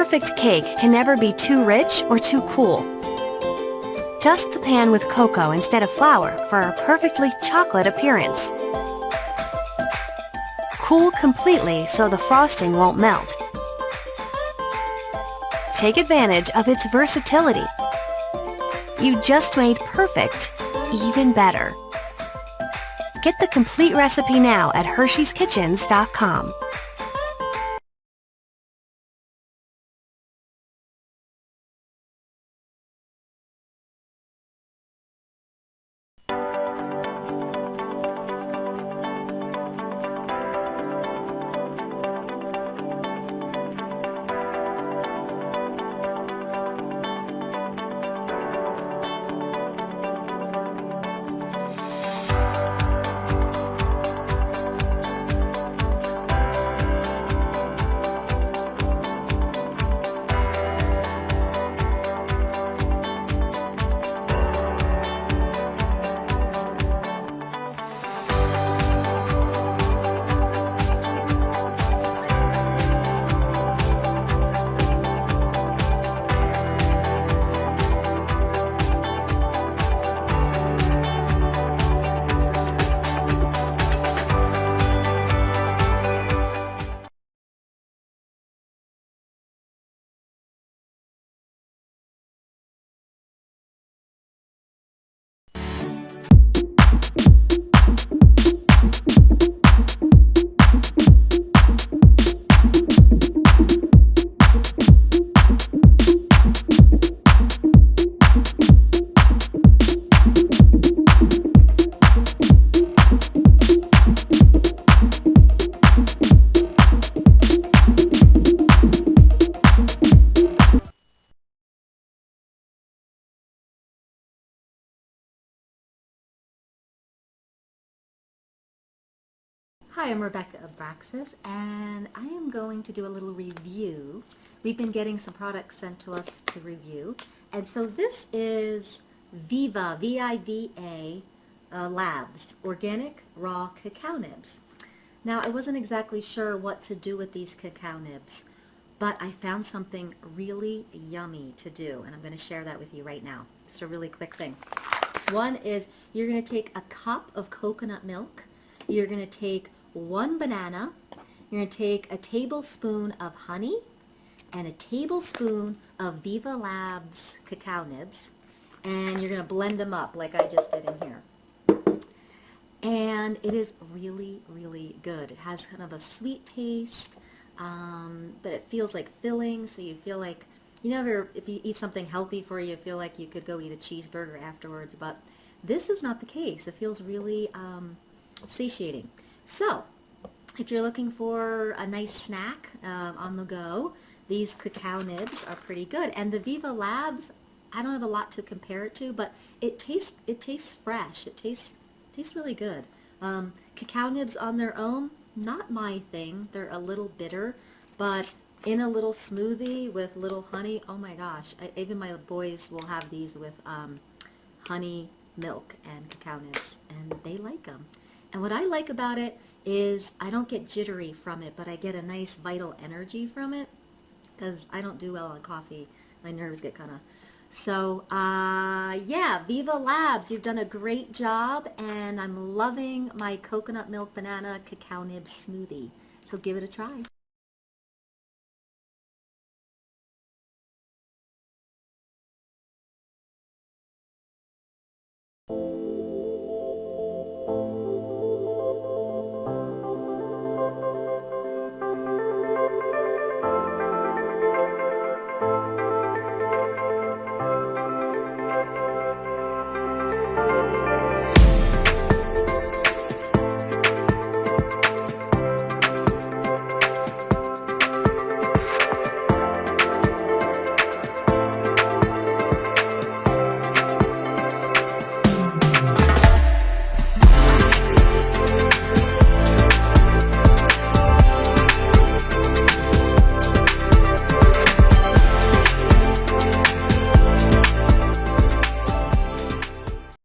perfect cake can never be too rich or too cool. Dust the pan with cocoa instead of flour for a perfectly chocolate appearance. Cool completely so the frosting won't melt. Take advantage of its versatility. You just made perfect even better. Get the complete recipe now at Hershey'sKitchens.com. Hi, I'm Rebecca Abraxas, and I am going to do a little review. We've been getting some products sent to us to review, and so this is Viva, V-I-V-A, Labs, Organic Raw Cacao Nibs. Now, I wasn't exactly sure what to do with these cacao nibs, but I found something really yummy to do, and I'm going to share that with you right now. Just a really quick thing. One is you're going to take a cup of coconut milk. You're going to take 1 banana, you're going to take a tablespoon of honey and a tablespoon of Viva Labs cacao nibs, and you're going to blend them up like I just did in here. And it is really, really good. It has kind of a sweet taste, but it feels like filling, so you feel like, you never, if you eat something healthy for you, feel like you could go eat a cheeseburger afterwards, but this is not the case. It feels really satiating. So, if you're looking for a nice snack on the go, these cacao nibs are pretty good. And the Viva Labs, I don't have a lot to compare it to, but it tastes fresh. It tastes really good. Cacao nibs on their own, not my thing. They're a little bitter, but in a little smoothie with little honey, oh my gosh. Even my boys will have these with honey, milk, and cacao nibs, and they like them. And what I like about it is I don't get jittery from it, but I get a nice vital energy from it, because I don't do well on coffee. My nerves get kind of... So, yeah, Viva Labs, you've done a great job, and I'm loving my coconut milk banana cacao nib smoothie. So give it a try.